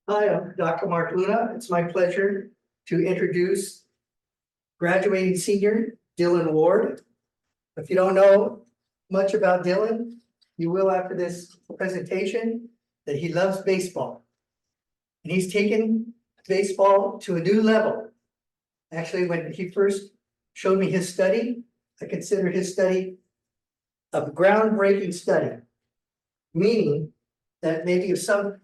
Hi, I'm Dr. Mark Luna. It's my pleasure to introduce graduating senior Dylan Ward. If you don't know much about Dylan, you will after this presentation, that he loves baseball. And he's taken baseball to a new level. Actually, when he first showed me his study, I consider his study a groundbreaking study. Meaning that maybe if some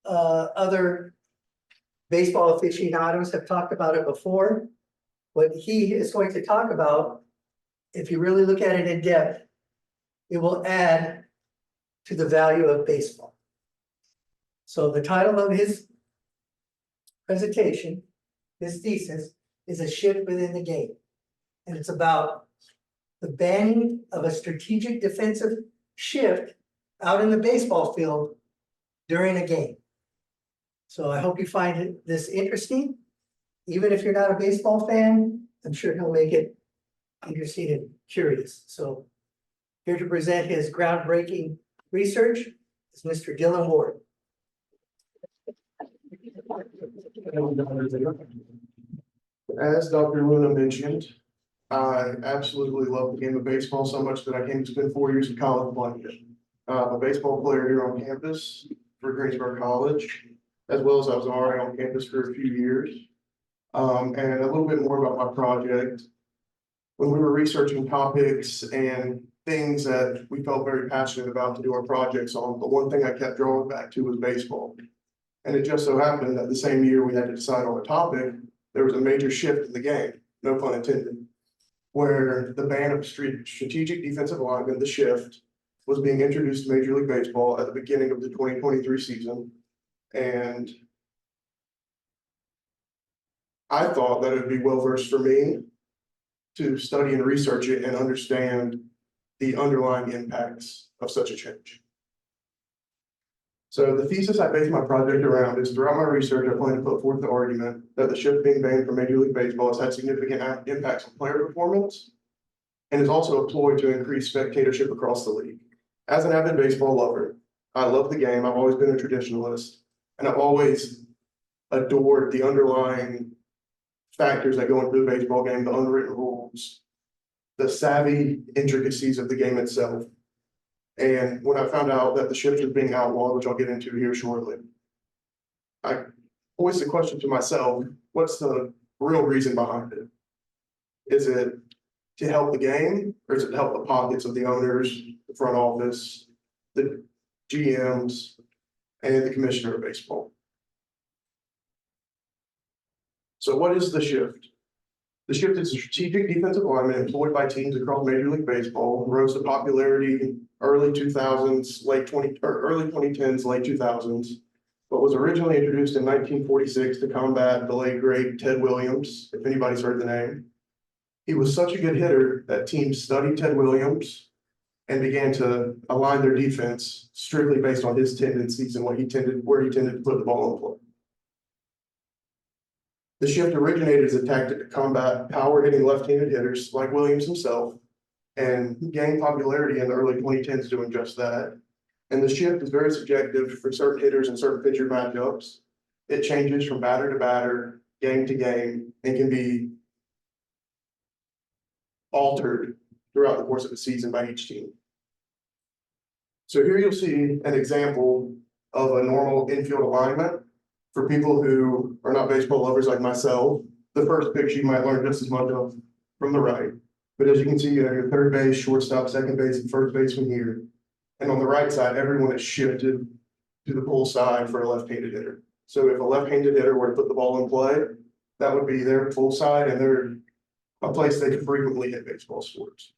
other baseball aficionados have talked about it before. What he is going to talk about, if you really look at it in depth, it will add to the value of baseball. So the title of his presentation, his thesis, is A Shift Within the Game. And it's about the banning of a strategic defensive shift out in the baseball field during a game. So I hope you find this interesting. Even if you're not a baseball fan, I'm sure he'll make it interesting and curious. So here to present his groundbreaking research is Mr. Dylan Ward. As Dr. Luna mentioned, I absolutely love the game of baseball so much that I came to spend 4 years of college playing it. I'm a baseball player here on campus for Greensboro College, as well as I was an RA on campus for a few years. And a little bit more about my project. When we were researching topics and things that we felt very passionate about to do our projects on, the one thing I kept drawing back to was baseball. And it just so happened that the same year we had to decide on a topic, there was a major shift in the game, no pun intended, where the ban of strategic defensive alignment, the shift, was being introduced to Major League Baseball at the beginning of the 2023 season. And I thought that it would be well versed for me to study and research it and understand the underlying impacts of such a change. So the thesis I based my project around is throughout my research, I plan to put forth the argument that the shift being banned from Major League Baseball has had significant impacts on player performance and is also employed to increase spectatorship across the league. As an avid baseball lover, I love the game. I've always been a traditionalist, and I've always adored the underlying factors that go into the baseball game, the unwritten rules, the savvy intricacies of the game itself. And when I found out that the shift was being outlawed, which I'll get into here shortly, I voiced the question to myself, what's the real reason behind it? Is it to help the game, or is it to help the pockets of the owners, the front office, the GMs, and the commissioner of baseball? So what is the shift? The shift is a strategic defensive alignment employed by teams across Major League Baseball, rose to popularity early 2000s, early 2010s, late 2000s, but was originally introduced in 1946 to combat the late great Ted Williams, if anybody's heard the name. He was such a good hitter that teams studied Ted Williams and began to align their defense strictly based on his tendencies and where he tended to put the ball in play. The shift originated as a tactic to combat power-hitting left-handed hitters like Williams himself, and gained popularity in the early 2010s doing just that. And the shift is very subjective for certain hitters and certain pitcher matchups. It changes from batter to batter, game to game, and can be altered throughout the course of a season by each team. So here you'll see an example of a normal infield alignment. For people who are not baseball lovers like myself, the first picture you might learn just as much of from the right. But as you can see, you have your third base, shortstop, second base, and first baseman here. And on the right side, everyone is shifted to the pull side for a left-handed hitter. So if a left-handed hitter were to put the ball in play, that would be their pull side, and they're a place they could frequently hit baseball sports.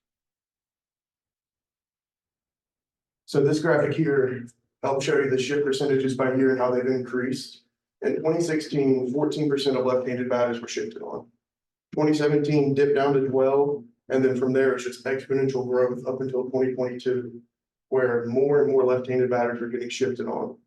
So this graphic here helps show you the shift percentages by year and how they've increased. In 2016, 14% of left-handed batters were shifted on. 2017 dipped down to 12, and then from there it's just exponential growth up until 2022, where more and more left-handed batters are getting shifted on.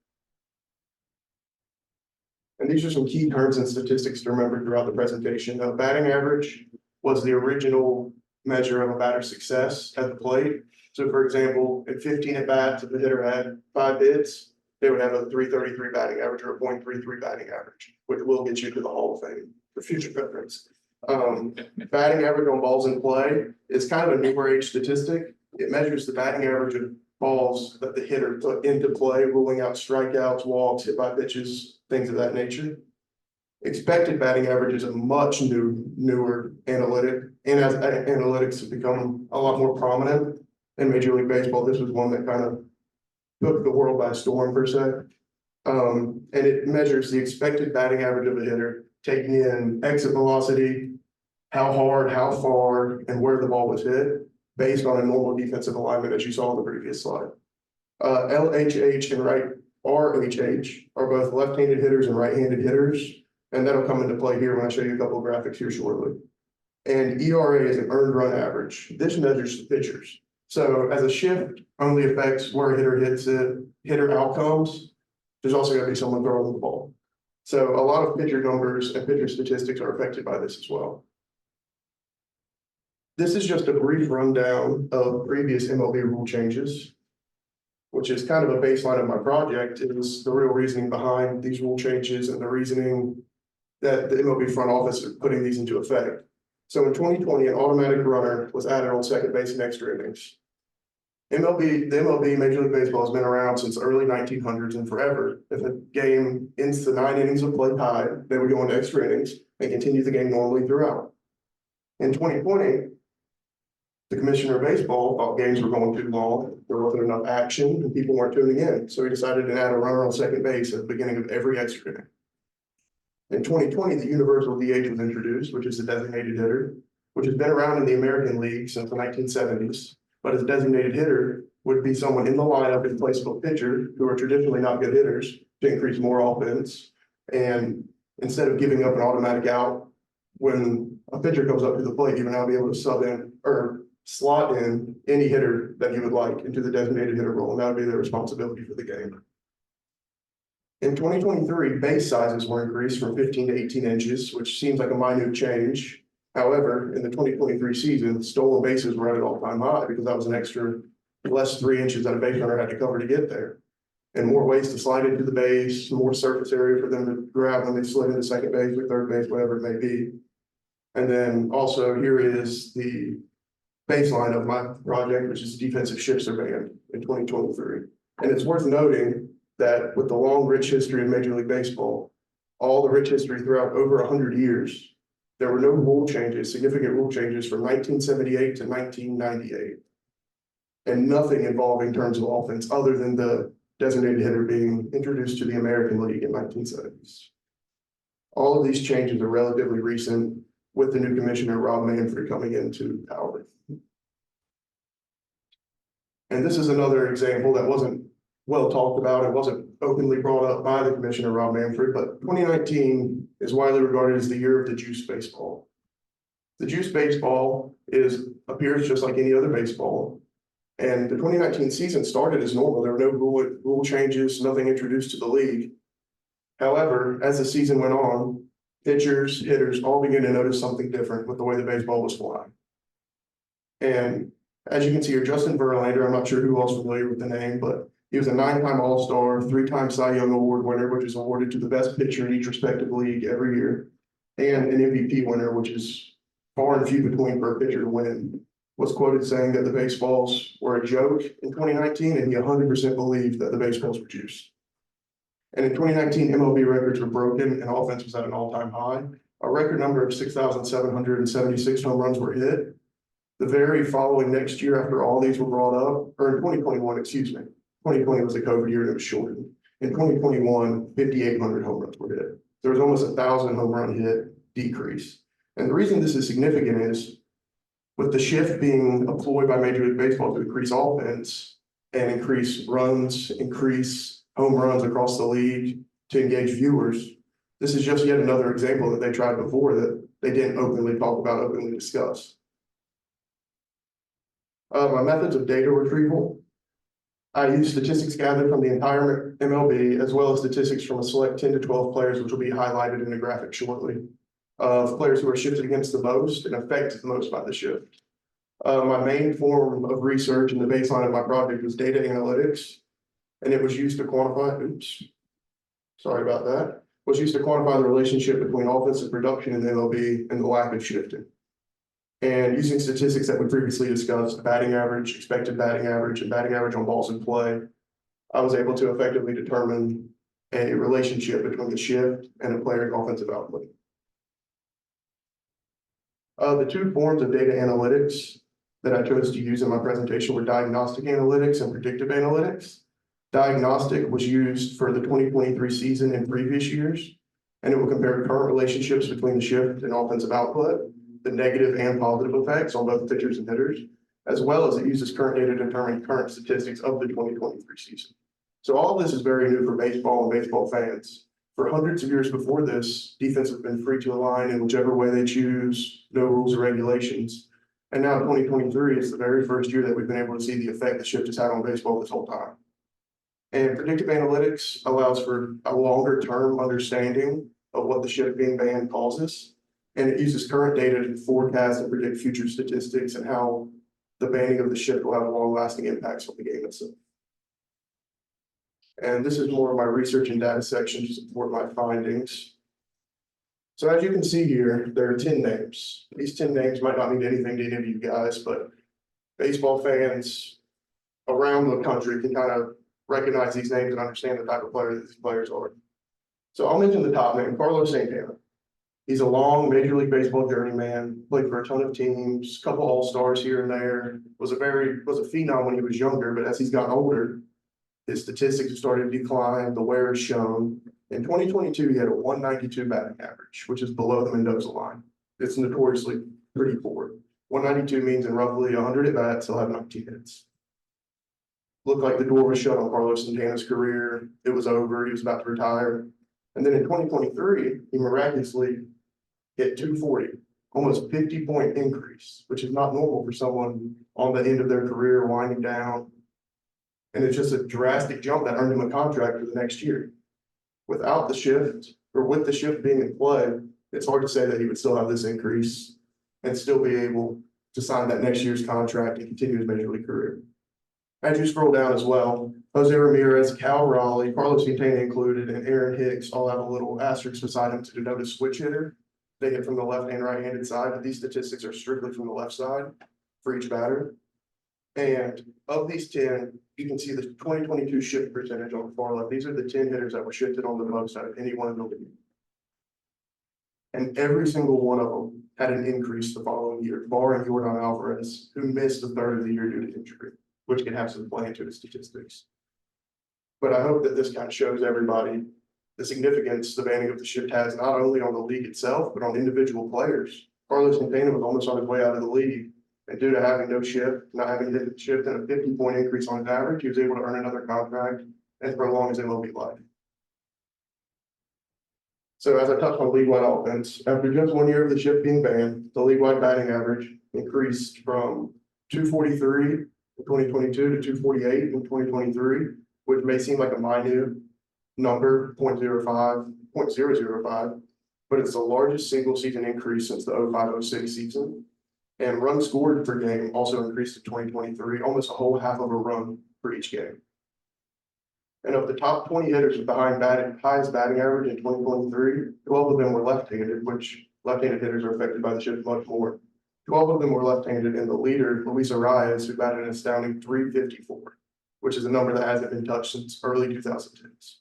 And these are some key terms and statistics to remember throughout the presentation. Batting average was the original measure of a batter's success at the plate. So for example, at 15 at bats, if the hitter had 5 hits, they would have a .333 batting average or a .33 batting average, which will get you to the Hall of Fame for future reference. Batting average on balls in play is kind of a newer age statistic. It measures the batting average of balls that the hitter put into play, ruling out strikeouts, walks, hit by pitches, things of that nature. Expected batting average is a much newer analytic, and as analytics have become a lot more prominent in Major League Baseball, this was one that kind of took the world by storm per se. And it measures the expected batting average of a hitter, taking in exit velocity, how hard, how far, and where the ball was hit, based on a normal defensive alignment, as you saw in the previous slide. LHH and RHH are both left-handed hitters and right-handed hitters, and that'll come into play here when I show you a couple of graphics here shortly. And ERA is an earned run average. This measures the pitchers. So as a shift only affects where a hitter hits it, hitter outcomes, there's also got to be someone throwing the ball. So a lot of pitcher numbers and pitcher statistics are affected by this as well. This is just a brief rundown of previous MLB rule changes, which is kind of a baseline of my project, is the real reasoning behind these rule changes and the reasoning that the MLB front office is putting these into effect. So in 2020, an automatic runner was added on second base in extra innings. The MLB, Major League Baseball, has been around since the early 1900s and forever. If a game ends the 9 innings of play tied, they would go into extra innings and continue the game normally throughout. In 2020, the commissioner of baseball thought games were going too long, there wasn't enough action, and people weren't tuning in. So he decided to add a runner on second base at the beginning of every extra inning. In 2020, the universal DH was introduced, which is the designated hitter, which has been around in the American League since the 1970s. But a designated hitter would be someone in the lineup in place of a pitcher who are traditionally not good hitters to increase more offense. And instead of giving up an automatic out, when a pitcher comes up to the plate, you will now be able to sub in or slot in any hitter that you would like into the designated hitter role, and that would be their responsibility for the game. In 2023, base sizes were increased from 15 to 18 inches, which seems like a minute change. However, in the 2023 season, stolen bases were at an all-time high because that was an extra less 3 inches that a base runner had to cover to get there. And more ways to slide into the base, more surface area for them to grab when they slid into second base or third base, whatever it may be. And then also here is the baseline of my project, which is defensive shifts are banned in 2023. And it's worth noting that with the long, rich history of Major League Baseball, all the rich history throughout over 100 years, there were no rule changes, significant rule changes from 1978 to 1998. And nothing involving terms of offense other than the designated hitter being introduced to the American League in 1970s. All of these changes are relatively recent, with the new commissioner, Rob Manfred, coming into power. And this is another example that wasn't well talked about. It wasn't openly brought up by the commissioner, Rob Manfred, but 2019 is widely regarded as the year of the juice baseball. The juice baseball appears just like any other baseball. And the 2019 season started as normal. There were no rule changes, nothing introduced to the league. However, as the season went on, pitchers, hitters all began to notice something different with the way the baseball was flying. And as you can see here, Justin Verlander, I'm not sure who else is familiar with the name, but he was a 9-time All-Star, 3-time Cy Young Award winner, which is awarded to the best pitcher in each respective league every year, and an MVP winner, which is far and few between for a pitcher to win, was quoted saying that the baseballs were a joke in 2019, and he 100% believed that the baseballs were juice. And in 2019, MLB records were broken and offense was at an all-time high. A record number of 6,776 home runs were hit. The very following next year, after all these were brought up, or in 2021, excuse me, 2020 was a COVID year and it was shortened. In 2021, 5,800 home runs were hit. There was almost 1,000 home run hit decrease. And the reason this is significant is with the shift being employed by Major League Baseball to increase offense and increase runs, increase home runs across the league to engage viewers, this is just yet another example that they tried before that they didn't openly talk about, openly discuss. My methods of data retrieval. I use statistics gathered from the entire MLB, as well as statistics from a select 10 to 12 players, which will be highlighted in the graphic shortly, of players who are shifted against the most and affected the most by the shift. My main form of research and the baseline of my project was data analytics. And it was used to quantify, sorry about that, was used to quantify the relationship between offensive production in the MLB and the lack of shifting. And using statistics that we previously discussed, batting average, expected batting average, and batting average on balls in play, I was able to effectively determine a relationship between the shift and a player's offensive output. The two forms of data analytics that I chose to use in my presentation were diagnostic analytics and predictive analytics. Diagnostic was used for the 2023 season and previous years, and it will compare current relationships between the shift and offensive output, the negative and positive effects on both pitchers and hitters, as well as it uses current data to determine current statistics of the 2023 season. So all of this is very new for baseball and baseball fans. For hundreds of years before this, defense has been free to align in whichever way they choose, no rules or regulations. And now 2023 is the very first year that we've been able to see the effect the shift has had on baseball this whole time. And predictive analytics allows for a longer term understanding of what the shift being banned causes. And it uses current data to forecast and predict future statistics and how the banning of the shift will have long lasting impacts on the game itself. And this is more of my research and data section to support my findings. So as you can see here, there are 10 names. These 10 names might not mean anything to any of you guys, but baseball fans around the country can kind of recognize these names and understand the type of player that these players are. So I'll mention the top name, Carlos Santana. He's a long Major League Baseball journeyman, played for a ton of teams, a couple All-Stars here and there, was a phenom when he was younger, but as he's gotten older, his statistics have started to decline, the wear is shown. In 2022, he had a 192 batting average, which is below the Mendoza line. It's notoriously pretty poor. 192 means in roughly 100 at bats, he'll have 19 hits. Looked like the door was shut on Carlos Santana's career. It was over, he was about to retire. And then in 2023, he miraculously hit 240, almost 50-point increase, which is not normal for someone on the end of their career, winding down. And it's just a drastic jump that earned him a contract for the next year. Without the shift, or with the shift being in play, it's hard to say that he would still have this increase and still be able to sign that next year's contract and continue his Major League career. As you scroll down as well, Jose Ramirez, Cal Raleigh, Carlos Santana included, and Aaron Hicks all have a little asterisk beside them to denote a switch hitter. They hit from the left and right-handed side, but these statistics are strictly from the left side for each batter. And of these 10, you can see the 2022 shift percentage on the far left. These are the 10 hitters that were shifted on the most out of any one in the league. And every single one of them had an increase the following year, barring Yordan Alvarez, who missed a third of the year due to injury, which can have some play into the statistics. But I hope that this kind of shows everybody the significance the banning of the shift has, not only on the league itself, but on individual players. Carlos Santana was almost on his way out of the league. And due to having no shift, not having hit the shift, and a 50-point increase on his average, he was able to earn another contract and prolong his MLB life. So as I touched on league-wide offense, after just 1 year of the shift being banned, the league-wide batting average increased from 243 in 2022 to 248 in 2023, which may seem like a minute number, 0.05, but it's the largest single season increase since the 05-06 season. And runs scored per game also increased in 2023, almost a whole half of a run for each game. And of the top 20 hitters with the highest batting average in 2023, 12 of them were left-handed, which left-handed hitters are affected by the shift much more. 12 of them were left-handed, and the leader, Luis Arias, who batted an astounding .354, which is a number that hasn't been touched since early 2010s.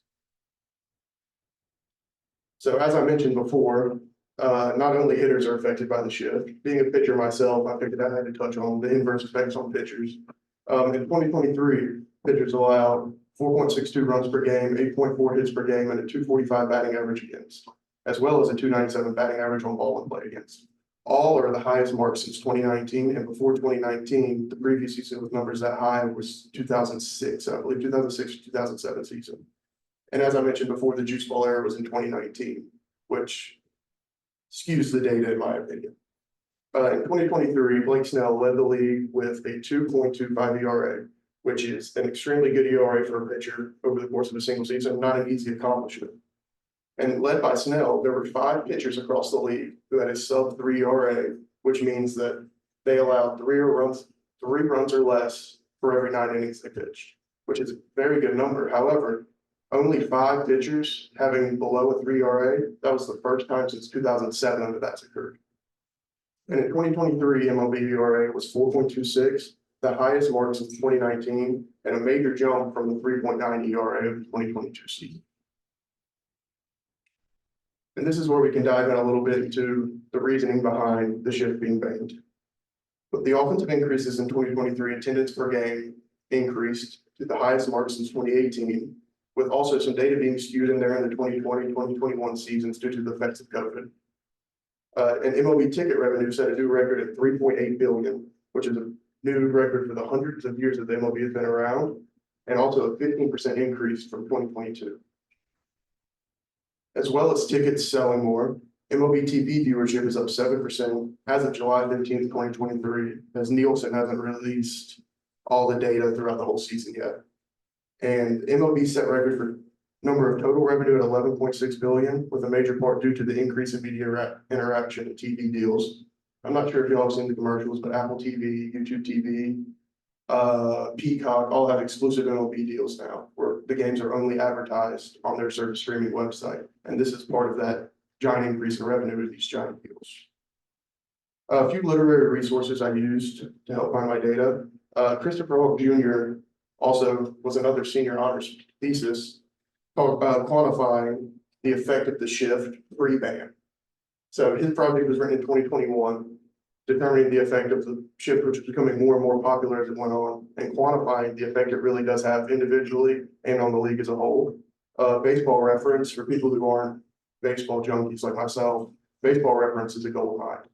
So as I mentioned before, not only hitters are affected by the shift. Being a pitcher myself, I figured I had to touch on the inverse effects on pitchers. In 2023, pitchers allowed 4.62 runs per game, 8.4 hits per game, and a 245 batting average against, as well as a 297 batting average on ball and play against. All are the highest marks since 2019, and before 2019, the previous season with numbers that high was 2006, I believe 2006 or 2007 season. And as I mentioned before, the juice ball era was in 2019, which skews the data in my opinion. In 2023, Blake Snell led the league with a 2.25 ERA, which is an extremely good ERA for a pitcher over the course of a single season, not an easy accomplishment. And led by Snell, there were 5 pitchers across the league who had a sub-3 ERA, which means that they allowed 3 runs or less for every 9 innings they pitched. which is a very good number. However, only 5 pitchers having below a 3 ERA. That was the first time since 2007 that that's occurred. And in 2023, MLB ERA was 4.26, the highest mark since 2019, and a major jump from the 3.9 ERA of the 2022 season. And this is where we can dive in a little bit into the reasoning behind the shift being banned. But the offensive increases in 2023, attendance per game increased to the highest mark since 2018, with also some data being skewed in there in the 2020, 2021 seasons due to the effects of COVID. And MLB ticket revenue set a new record at 3.8 billion, which is a new record for the hundreds of years that the MLB has been around, and also a 15% increase from 2022. As well as tickets selling more, MLB TV viewership is up 7% as of July 15th, 2023, as Nielsen hasn't released all the data throughout the whole season yet. And MLB set record for number of total revenue at 11.6 billion, with a major part due to the increase in media interaction and TV deals. I'm not sure if y'all have seen the commercials, but Apple TV, YouTube TV, Peacock, all have exclusive MLB deals now, where the games are only advertised on their service streaming website. And this is part of that giant increase in revenue with these giant deals. A few literary resources I used to help find my data. Christopher Hawk Jr. also was another senior honors thesis talk about quantifying the effect of the shift pre-ban. So his project was written in 2021, determining the effect of the shift, which is becoming more and more popular as it went on, and quantifying the effect it really does have individually and on the league as a whole. Baseball Reference, for people who aren't baseball junkies like myself, Baseball Reference is a gold mine.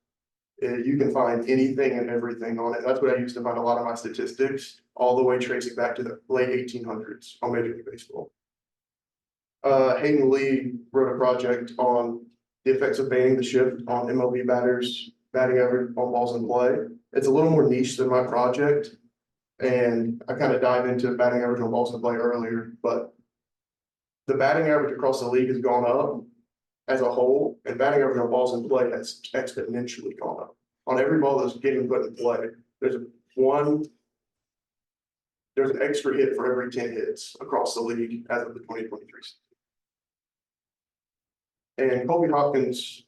You can find anything and everything on it. That's what I used to find a lot of my statistics, all the way tracing back to the late 1800s on Major League Baseball. Hayden Lee wrote a project on the effects of banning the shift on MLB batters batting average on balls in play. It's a little more niche than my project, and I kind of dive into batting average on balls in play earlier, but the batting average across the league has gone up as a whole, and batting average on balls in play has exponentially gone up. On every ball that's getting put in play, there's an extra hit for every 10 hits across the league as of the 2023 season. And Colby Hopkins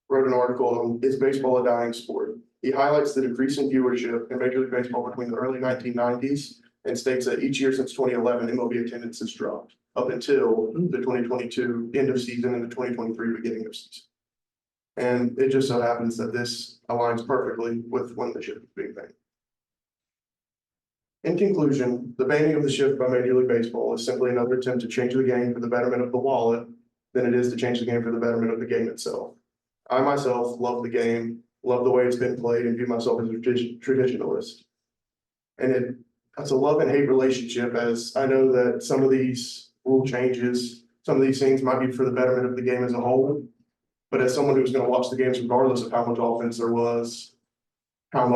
wrote an article on Is Baseball a Dying Sport? He highlights the decrease in viewership in Major League Baseball between the early 1990s and states that each year since 2011, MLB attendance has dropped up until the 2022 end of season and the 2023 beginning of season. And it just so happens that this aligns perfectly with when the shift is being banned. In conclusion, the banning of the shift by Major League Baseball is simply another attempt to change the game for the betterment of the wallet than it is to change the game for the betterment of the game itself. I myself love the game, love the way it's been played, and view myself as a traditionalist. And it's a love and hate relationship, as I know that some of these rule changes, some of these things might be for the betterment of the game as a whole. But as someone who's going to watch the games regardless of how much offense there was, how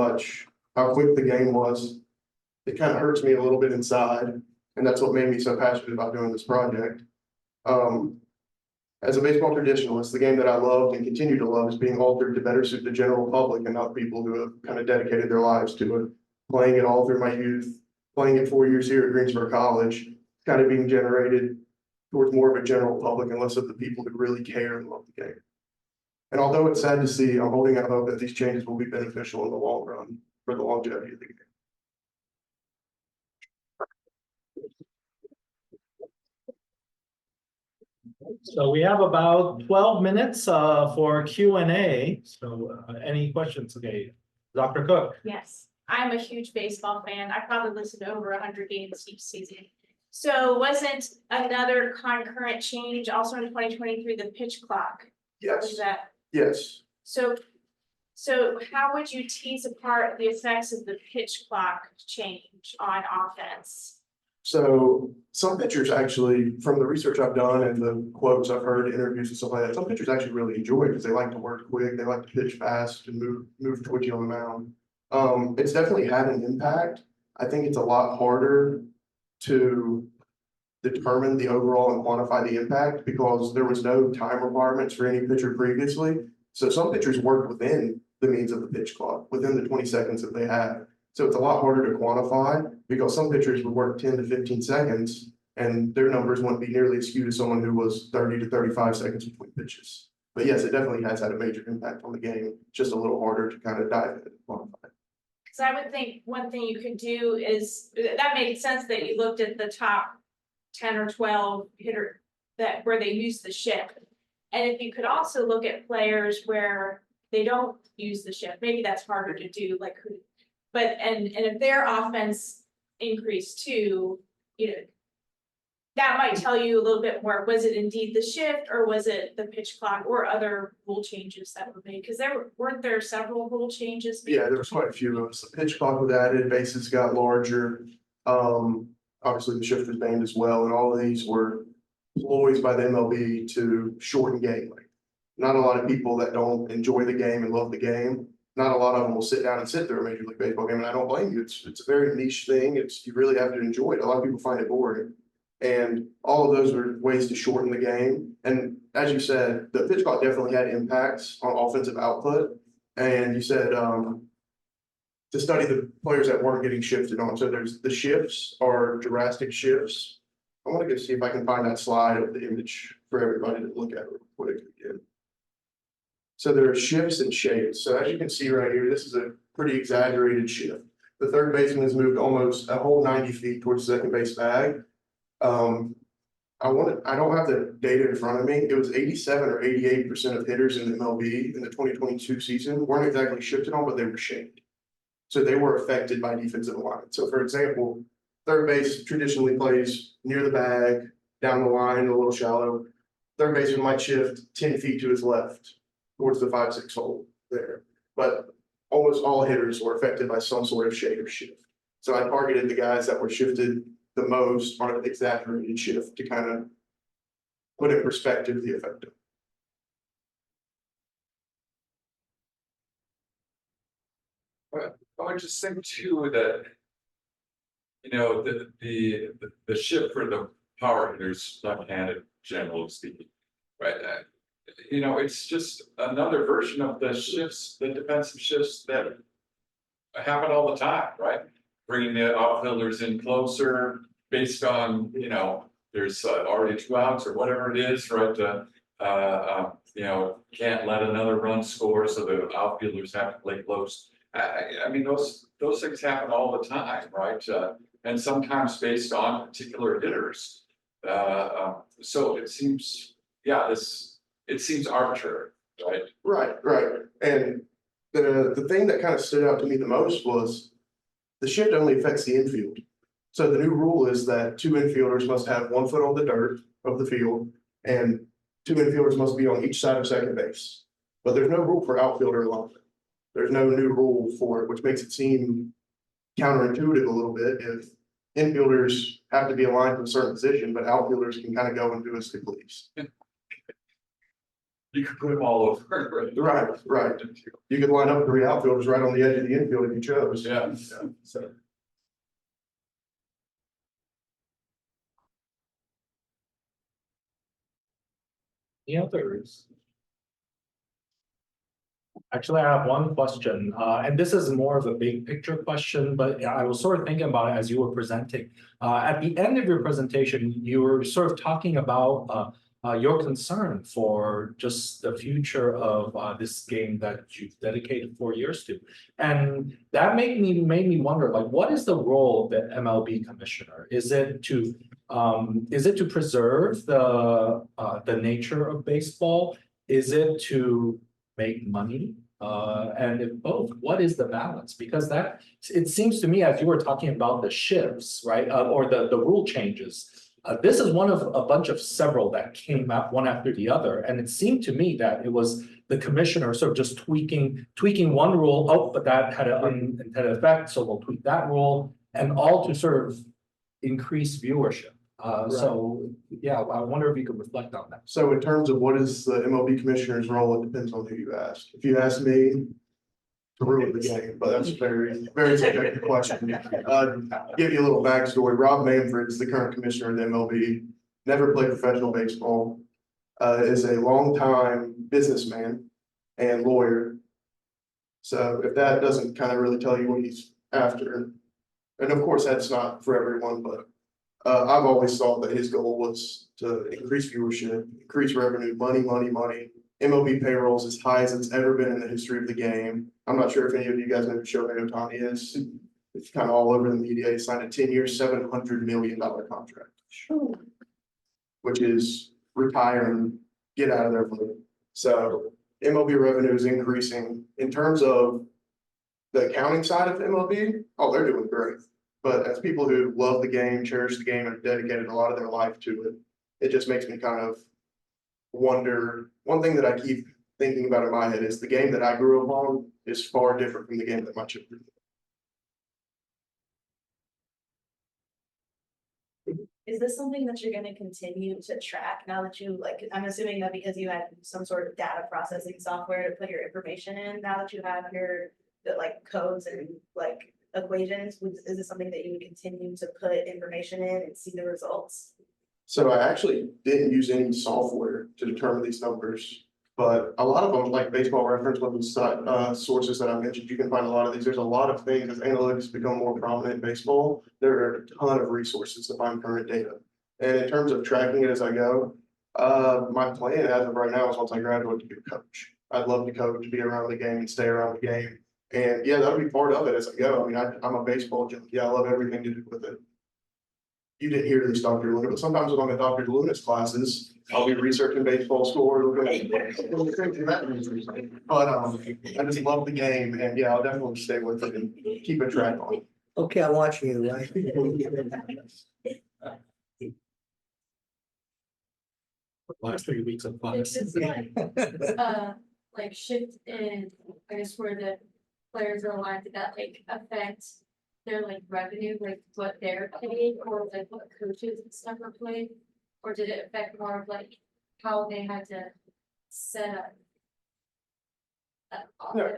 quick the game was, it kind of hurts me a little bit inside. And that's what made me so passionate about doing this project. As a baseball traditionalist, the game that I loved and continue to love is being altered to better suit the general public and not people who have kind of dedicated their lives to it. Playing it all through my youth, playing it 4 years here at Greensboro College, kind of being generated towards more of a general public and less of the people who really care and love the game. And although it's sad to see, I'm holding out hope that these changes will be beneficial in the long run for the longevity of the game. So we have about 12 minutes for Q&A. So any questions? Okay, Dr. Cook. Yes, I'm a huge baseball fan. I probably listened to over 100 games each season. So wasn't another concurrent change also in 2023 the pitch clock? Yes. Was that? Yes. So how would you tease apart the effects of the pitch clock change on offense? So some pitchers actually, from the research I've done and the quotes I've heard, interviews and stuff like that, some pitchers actually really enjoy it because they like to work quick, they like to pitch fast and move twitchy on the mound. It's definitely had an impact. I think it's a lot harder to determine the overall and quantify the impact because there was no time requirements for any pitcher previously. So some pitchers worked within the means of the pitch clock, within the 20 seconds that they had. So it's a lot harder to quantify because some pitchers would work 10 to 15 seconds and their numbers wouldn't be nearly as skewed as someone who was 30 to 35 seconds between pitches. But yes, it definitely has had a major impact on the game, just a little harder to kind of dive in and quantify. Cause I would think one thing you could do is, that made sense that you looked at the top 10 or 12 hitter that where they use the shift. And if you could also look at players where they don't use the shift, maybe that's harder to do, like who, but and if their offense increased too, you know, that might tell you a little bit more, was it indeed the shift or was it the pitch clock or other rule changes that were made? Cause weren't there several rule changes? made? Yeah, there was quite a few of us. The pitch clock was added, bases got larger. Obviously the shift was banned as well, and all of these were ploys by the MLB to shorten game length. Not a lot of people that don't enjoy the game and love the game, not a lot of them will sit down and sit through a Major League Baseball game, and I don't blame you. It's a very niche thing. You really have to enjoy it. A lot of people find it boring. And all of those are ways to shorten the game. And as you said, the pitch clock definitely had impacts on offensive output. And you said to study the players that weren't getting shifted on. So there's the shifts are drastic shifts. I want to go see if I can find that slide of the image for everybody to look at real quick again. So there are shifts and shades. So as you can see right here, this is a pretty exaggerated shift. The third baseman has moved almost a whole 90 feet towards the second base bag. I don't have the data in front of me. It was 87 or 88% of hitters in the MLB in the 2022 season weren't exactly shifted on, but they were shaped. So they were affected by defensive alignment. So for example, third base traditionally plays near the bag, down the line, a little shallow. Third baseman might shift 10 feet to his left towards the 5-6 hole there. But almost all hitters were affected by some sort of shade or shift. So I targeted the guys that were shifted the most on an exaggerated shift to kind of put in perspective the effect of. I would just think too that, you know, the shift for the power hitters, left-handed, generally speaking, right? You know, it's just another version of the shifts, the defensive shifts that happen all the time, right? Bringing the outfielders in closer based on, you know, there's already 2 outs or whatever it is, right? You know, can't let another run score, so the outfielders have to play close. I mean, those things happen all the time, right? And sometimes based on particular hitters. So it seems, yeah, it seems arbitrary, right? Right. And the thing that kind of stood out to me the most was the shift only affects the infield. So the new rule is that 2 infielders must have 1 foot on the dirt of the field and 2 infielders must be on each side of second base. But there's no rule for outfielder alignment. There's no new rule for it, which makes it seem counterintuitive a little bit if infielders have to be aligned to a certain position, but outfielders can kind of go and do as they please. You could put them all over. Right. You could line up 3 outfielders right on the edge of the infield if you chose. Yeah. So. Any others? Actually, I have one question, and this is more of a big picture question, but I was sort of thinking about it as you were presenting. At the end of your presentation, you were sort of talking about your concern for just the future of this game that you've dedicated 4 years to. And that made me wonder, like, what is the role of the MLB commissioner? Is it to preserve the nature of baseball? Is it to make money? And if both, what is the balance? Because it seems to me, as you were talking about the shifts, right, or the rule changes, this is one of a bunch of several that came out one after the other. And it seemed to me that it was the commissioner sort of just tweaking one rule. Oh, but that had an unintended effect, so we'll tweak that rule, and all to sort of increase viewership. So yeah, I wonder if you could reflect on that. So in terms of what is the MLB commissioner's role, it depends on who you ask. If you ask me, to ruin the game, but that's a very, very subjective question. Give you a little backstory. Rob Manfred is the current commissioner of the MLB, never played professional baseball, is a longtime businessman and lawyer. So if that doesn't kind of really tell you what he's after. And of course, that's not for everyone, but I've always thought that his goal was to increase viewership, increase revenue, money, money, money. MLB payrolls as high as it's ever been in the history of the game. I'm not sure if any of you guys know who Shohei Ohtani is. It's kind of all over the media. He signed a 10-year, $700 million contract. Which is retire and get out of there money. So MLB revenue is increasing. In terms of the accounting side of MLB, oh, they're doing great. But as people who love the game, cherish the game, and have dedicated a lot of their life to it, it just makes me kind of wonder. One thing that I keep thinking about in my head is the game that I grew up on is far different from the game that my children. Is this something that you're gonna continue to track now that you, like, I'm assuming that because you had some sort of data processing software to put your information in, now that you have your, the like codes and like equations, is this something that you would continue to put information in and see the results? So I actually didn't use any software to determine these numbers, but a lot of them, like Baseball Reference, one of the sources that I mentioned, you can find a lot of these. There's a lot of things as analytics become more prominent in baseball. There are a ton of resources to find current data. And in terms of tracking it as I go, my plan as of right now is once I graduate to be a coach. I'd love to coach, be around the game and stay around the game. And yeah, that'll be part of it as I go. I mean, I'm a baseball junkie. I love everything to do with it. You didn't hear this, Dr. Luna, but sometimes when I'm in Dr. Luna's classes, I'll be researching baseball scores. But I just love the game, and yeah, I'll definitely stay with it and keep a track on it. Okay, I'm watching you, right? Last 3 weeks of It's class. just like shift in, I guess, where the players are aligned, did that like affect their like revenue, like what they're paid, or like what coaches and stuff are paid? Or did it affect more of like how they had to set up?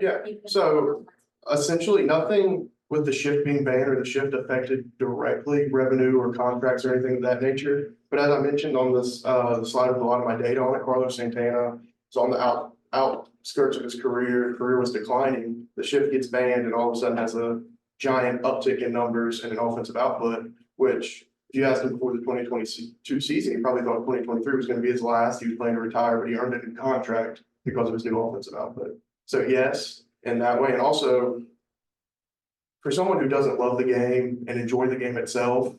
Yeah. So essentially nothing with the shift being banned or the shift affected directly revenue or contracts or anything of that nature. But as I mentioned on this the slide with a lot of my data on it, Carlos Santana is on the outskirts of his career. Career was declining. The shift gets banned and all of a sudden has a giant uptick in numbers and an offensive output, which if you asked him before the 2022 season, he probably thought 2023 was going to be his last. He was planning to retire, but he earned a new contract because of his new offensive output. So yes, in that way. And also for someone who doesn't love the game and enjoy the game itself,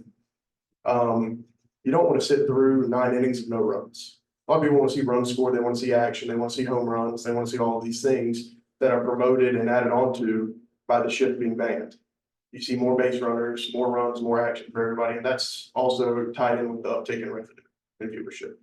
you don't want to sit through 9 innings of no runs. A lot of people want to see runs scored, they want to see action, they want to see home runs, they want to see all of these things that are promoted and added onto by the shift being banned. You see more base runners, more runs, more action for everybody, and that's also tied in with the uptick in revenue and viewership.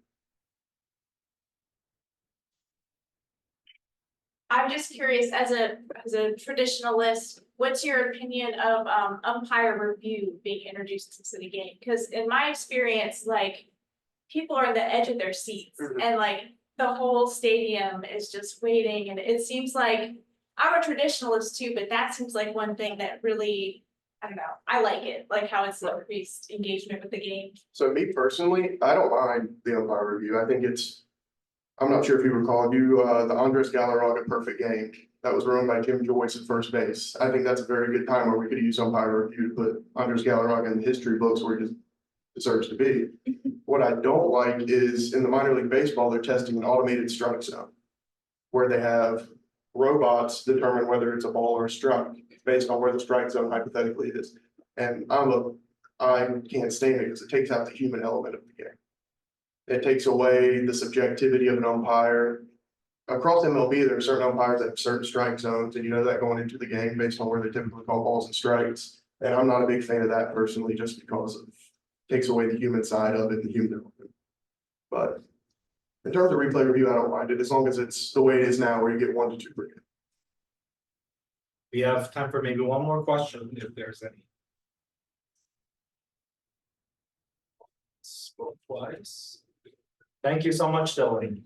I'm just curious, as a traditionalist, what's your opinion of umpire review being introduced to the game? Because in my experience, like, people are on the edge of their seats and like the whole stadium is just waiting, and it seems like, I'm a traditionalist too, but that seems like one thing that really, I don't know, I like it, like how it's increased engagement with the game. So me personally, I don't mind the umpire review. I think it's, I'm not sure if you recall, the Andres Galarraga perfect game that was run by Tim Joyce at first base. I think that's a very good time where we could use umpire review to put Andres Galarraga in the history books where he deserves to be. What I don't like is in the minor league baseball, they're testing an automated strike zone where they have robots determine whether it's a ball or a strike based on where the strike zone hypothetically is. And I can't stand it because it takes out the human element of the game. It takes away the subjectivity of an umpire. Across MLB, there are certain umpires that have certain strike zones, and you know that going into the game based on where they typically call balls and strikes. And I'm not a big fan of that personally, just because it takes away the human side of it, the human element. But in terms of replay review, I don't mind it as long as it's the way it is now, where you get 1 to 2 per game. We have time for maybe one more question, if there's any. Spoke twice. Thank you so much, Dylan.